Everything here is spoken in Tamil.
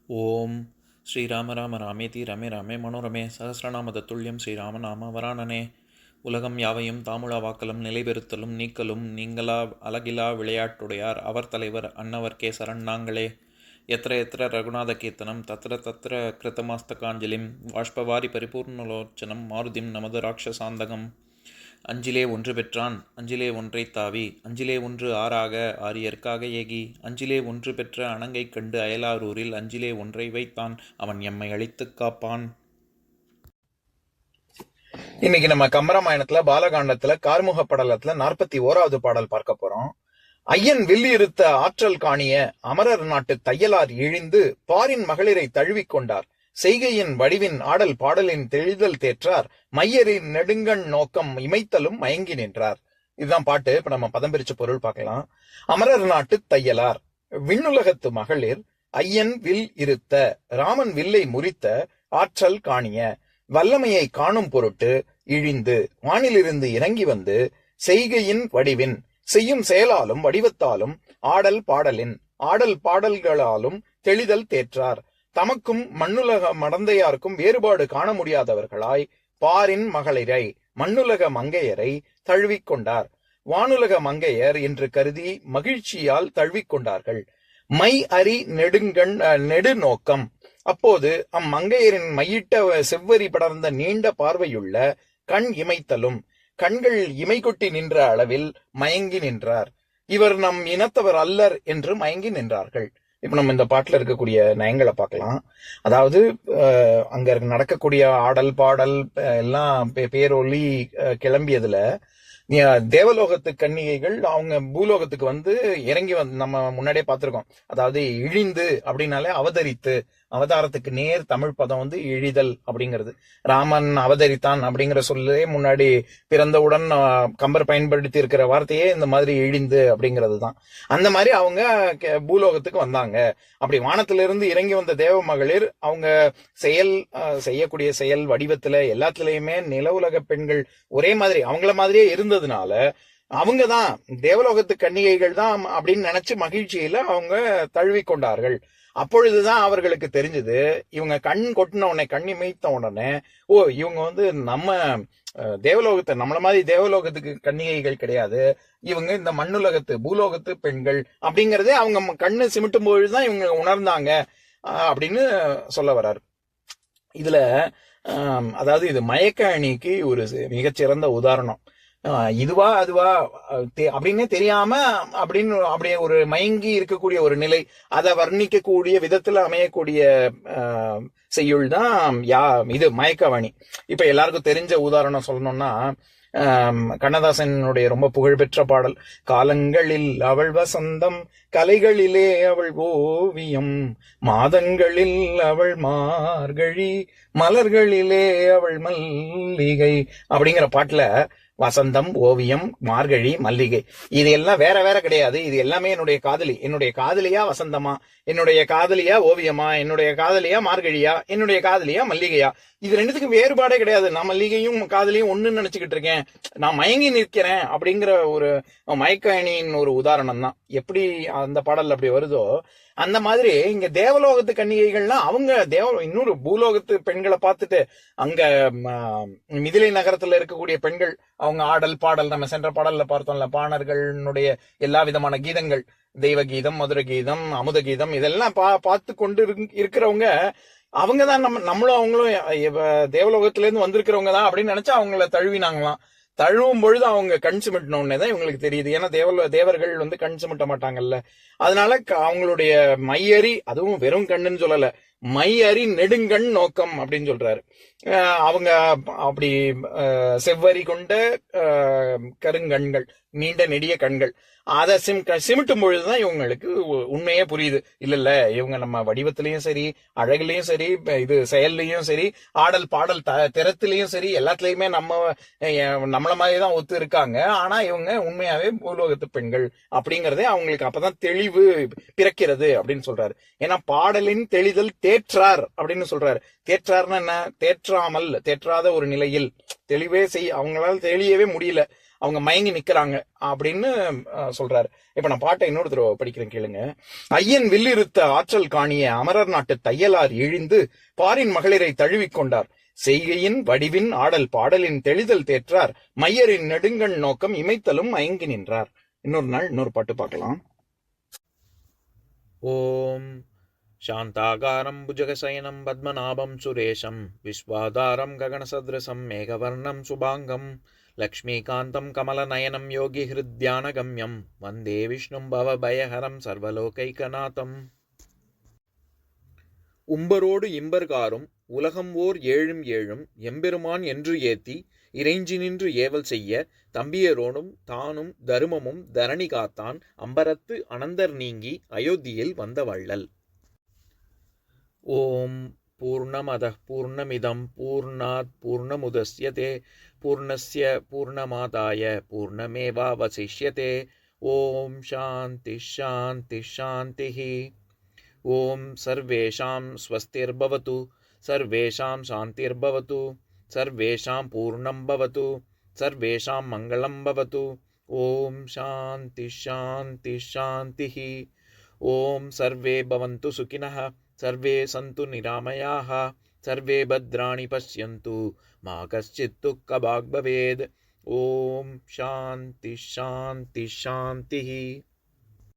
ஓம் ஸ்ரீராம ராம ராமேதி ரமே ராமே மனோரமே சகசிரநாம தத்துல்யம் ஸ்ரீராம நாம வராணனே. உலகம் யாவையும் தாமுழா வாக்கலும் நிலைபெறுத்தலும் நீக்கலும் நீங்களா அழகிலா விளையாட்டுடையார் அவர் தலைவர் அன்னவர் சரண் நாங்களே. எத்திர எத்திர ரகுநாத கீர்த்தனம் தத்திர தத்திர கிருத்தமாஸ்தகாஞ்சலிம் வாஷ்பவாரி பரிபூர்ணலோச்சனம் மாருதிம் நமது ராட்சசாந்தகம். அஞ்சிலே ஒன்று பெற்றான் அஞ்சிலே ஒன்றை தாவி அஞ்சிலே ஒன்று ஆறாக ஆரியர்க்காக ஏகி அஞ்சிலே ஒன்று பெற்ற அணங்கை கண்டு அயலாரூரில் அஞ்சிலே ஒன்றை வைத்தான் அவன் எம்மை அழித்துக் காப்பான். இன்னைக்கு நம்ம கம்பராமாயணத்துல பாலகாண்டத்துல கார்முக படலத்துல 41வது பாடல் பார்க்க போறோம். ஐயன் வில்லி இருத்த ஆற்றல் காணிய அமரர் நாட்டு தையலார் இழிந்து பாரின் மகளிரை தழுவிக் கொண்டார். செய்கையின் வடிவின் ஆடல் பாடலின் தெளிதல் தேற்றார். மையரின் நெடுங்கண் நோக்கம் இமைத்தலும் மயங்கி நின்றார். இதுதான் பாட்டு. இப்ப நம்ம பதம் பிரிச்ச பொருள் பார்க்கலாம். அமரர் நாட்டு தையலார், விண்ணுலகத்து மகளிர், ஐயன் வில் இருத்த, ராமன் வில்லை முறித்த, ஆற்றல் காணிய, வல்லமையை காணும் பொருட்டு இழிந்து வானிலிருந்து இறங்கி வந்து, செய்கையின் வடிவின், செய்யும் செயலாலும் வடிவத்தாலும், ஆடல் பாடலின், ஆடல் பாடல்களாலும் தெளிதல் தேற்றார். தமக்கும் மண்ணுலக மடந்தையாருக்கும் வேறுபாடு காண முடியாதவர்களாய் பாரின் மகளிரை, மண்ணுலக மங்கையரை தழுவிக்கொண்டார். வானுலக மங்கையர் என்று கருதி மகிழ்ச்சியால் தழுவிக்கொண்டார்கள். மை அறி நெடுங்கண் நெடுநோக்கம். அப்போது அம்மங்கையரின் மையிட்ட செவ்வரி படர்ந்த நீண்ட பார்வையுள்ள கண் இமைத்தலும், கண்கள் இமை கொட்டி நின்ற அளவில் மயங்கி நின்றார். இவர் நம் இனத்தவர் அல்லர் என்று மயங்கி நின்றார்கள். இப்ப நம்ம இந்த பாட்டுல இருக்கக்கூடிய நயங்களை பார்க்கலாம். அதாவது அங்க நடக்கக்கூடிய ஆடல் பாடல் எல்லாம் பேரொலி கிளம்பியதுல தேவலோகத்து கன்னிகைகள் அவங்க பூலோகத்துக்கு வந்து இறங்கி நம்ம முன்னாடியே பார்த்திருக்கோம். அதாவது இழிந்து அப்படின்னாலே அவதரித்து, அவதாரத்துக்கு நேர் தமிழ் பதம் வந்து இழிதல் அப்படிங்கிறது. ராமன் அவதரித்தான் அப்படிங்கிற சொல்லே முன்னாடி பிறந்தவுடன் கம்பர் பயன்படுத்தி இருக்கிற வார்த்தையே இந்த மாதிரி இழிந்து அப்படிங்கிறது தான். அந்த மாதிரி அவங்க பூலோகத்துக்கு வந்தாங்க. அப்படி வானத்திலிருந்து இறங்கி வந்த தேவ மகளிர் அவங்க செய்யக்கூடிய செயல் வடிவத்துல எல்லாத்துலயுமே நில உலக பெண்கள் ஒரே மாதிரி அவங்கள மாதிரியே இருந்ததுனால அவங்கதான் தேவலோகத்து கன்னிகைகள் தான் அப்படின்னு நினைச்சு மகிழ்ச்சியில அவங்க தழுவி கொண்டார்கள். அப்பொழுதுதான் அவர்களுக்கு தெரிஞ்சது, இவங்க கண் கொட்டின உடனே, கண் இமைத்த உடனே, இவங்க வந்து நம்ம தேவலோகத்தை, நம்மள மாதிரி தேவலோகத்துக்கு கன்னிகைகள் கிடையாது, இவங்க இந்த மண்ணுலகத்து பூலோகத்து பெண்கள் அப்படிங்கறதே அவங்க கண்ணு சிமிட்டும் பொழுதுதான் இவங்க உணர்ந்தாங்க அப்படின்னு சொல்ல வர்றாரு. இதுல அதாவது இது மயக்க அணிக்கு ஒரு மிகச்சிறந்த உதாரணம். இதுவா அதுவா அப்படின்னே தெரியாம அப்படியே ஒரு மயங்கி இருக்கக்கூடிய ஒரு நிலை, அதை வர்ணிக்கக்கூடிய விதத்துல அமையக்கூடிய செய்யுள் தான் இது மயக்கவாணி. இப்ப எல்லாருக்கும் தெரிஞ்ச உதாரணம் சொல்லணும்னா, கண்ணதாசனுடைய ரொம்ப புகழ்பெற்ற பாடல், காலங்களில் அவள் வசந்தம், கலைகளிலே அவள் ஓவியம், மாதங்களில் அவள் மார்கழி, மலர்களிலே அவள் மல்லிகை அப்படிங்கிற பாட்டுல வசந்தம், ஓவியம், மார்கழி, மல்லிகை இது எல்லாம் வேற வேற கிடையாது. இது எல்லாமே என்னுடைய காதலி. என்னுடைய காதலியா வசந்தமா, என்னுடைய காதலியா ஓவியமா, என்னுடைய காதலியா மார்கழியா, என்னுடைய காதலியா மல்லிகையா, இது ரெண்டுத்துக்கும் வேறுபாடே கிடையாது. நான் மல்லிகையும் காதலியும் ஒண்ணுன்னு நினைச்சுக்கிட்டு இருக்கேன், நான் மயங்கி நிற்கிறேன் அப்படிங்கிற ஒரு மயக்க அணியின் ஒரு உதாரணம் தான். எப்படி அந்த பாடல் அப்படி வருதோ அந்த மாதிரி இங்க தேவலோகத்து கன்னிகைகள்லாம் அவங்க இன்னொரு பூலோகத்து பெண்களை பார்த்துட்டு, அங்க மிதிலை நகரத்துல இருக்கக்கூடிய பெண்கள் அவங்க ஆடல் பாடல், நம்ம சென்ற பாடல்ல பார்த்தோம்ல, பாணர்களுடைய எல்லா விதமான கீதங்கள், தெய்வ கீதம், மதுர கீதம், அமுத கீதம், இதெல்லாம் பார்த்து கொண்டு இருக்கிறவங்க அவங்கதான் நம்மளும் அவங்களும் தேவலோகத்துல இருந்து வந்திருக்கிறவங்க தான் அப்படின்னு நினைச்சா அவங்கள தழுவினாங்களாம். தழுவும் பொழுது அவங்க கண் சிமிட்டினோடனேதான் இவங்களுக்கு தெரியுது. ஏன்னா தேவர்கள் வந்து கண் சிமிட்ட மாட்டாங்கல்ல. அதனால அவங்களுடைய மையறி, அதுவும் வெறும் கண்ணுன்னு சொல்லல, மையறி நெடுங்கண் நோக்கம் அப்படின்னு சொல்றாரு. அவங்க அப்படி செவ்வரி கொண்ட கருங்கண்கள், நீண்ட நெடிய கண்கள், அதை சிமிட்டும் பொழுதுதான் இவங்களுக்கு உண்மையே புரியுது. இல்ல இவங்க நம்ம வடிவத்திலயும் சரி, அழகுலயும் சரி, இது செயல்லையும் சரி, ஆடல் பாடல் திறத்திலையும் சரி, எல்லாத்துலயுமே நம்மள மாதிரிதான் ஒத்து இருக்காங்க. ஆனா இவங்க உண்மையாவே பூலோகத்து பெண்கள் அப்படிங்கறதே அவங்களுக்கு அப்பதான் தெளிவு பிறக்கிறது அப்படின்னு சொல்றாரு. ஏன்னா பாடலின் தெளிதல் தேற்றார் அப்படின்னு சொல்றாரு. தேற்றார்னா என்ன? தேற்றாத ஒரு நிலையில் தெளிவே அவங்களால தெளியவே முடியல. அவங்க மயங்கி நிக்கிறாங்க அப்படின்னு சொல்றாரு. இப்ப நான் பாட்டை இன்னொரு தடவை படிக்கிறேன் கேளுங்க. ஐயன் வில்லிருத்த ஆற்றல் காணிய அமரர் நாட்டு தையலார் இழிந்து பாரின் மகளிரை தழுவிக்கொண்டார். செய்கையின் வடிவின் ஆடல் பாடலின் தெளிதல் தேற்றார். மையரின் நெடுங்கண் நோக்கம் இமைத்தலும் மயங்கி நின்றார். இன்னொரு நாள் இன்னொரு பாட்டு பார்க்கலாம். ஓம் சாந்தாகாரம் புஜகசயனம் பத்மநாபம் சுரேஷம் விஸ்வாதாரம் ககனசத்ருசம் மேகவர்ணம் சுபாங்கம் லக்ஷ்மீகாந்தம் கமலநயனம் யோகி ஹிருத்யானகம்யம் வந்தே விஷ்ணும் பவபயஹரம் சர்வலோகைகநாதம். உம்பரோடு இம்பர்காரும் உலகம் ஓர் ஏழும் ஏழும் எம்பெருமான் என்று ஏத்தி இறைஞ்சி நின்று ஏவல் செய்ய தம்பியரோடும் தானும் தருமமும் தரணி காத்தான் அம்பரத்து அனந்தர் நீங்கி அயோத்தியில் வந்த வள்ளல். ஓம் பூர்ணமதః பூர்ணமிதம் பூர்ணாத் பூர்ணமுதஸ்யதே பூர்ணஸ்ய பூர்ணமாதாய பூர்ணமேவாவசிஷ்யதே. ஓம் சாந்தி சாந்தி சாந்திஹி. ஓம் சர்வேஷாம் ஸ்வஸ்திர்பவது சர்வேஷாம் சாந்திர்பவது சர்வேஷாம் பூர்ணம் பவது சர்வேஷாம் மங்களம் பவது. ஓம் சாந்தி சாந்தி சாந்திஹி. ஓம் சர்வே பவந்து சுகினः சர்வே சந்து நிராமயாः சர்வே பத்ராணி பஷ்யந்து மா கஷ்சித் துக்கபாக் பவேத். ஓம் சாந்தி சாந்தி சாந்திஹி.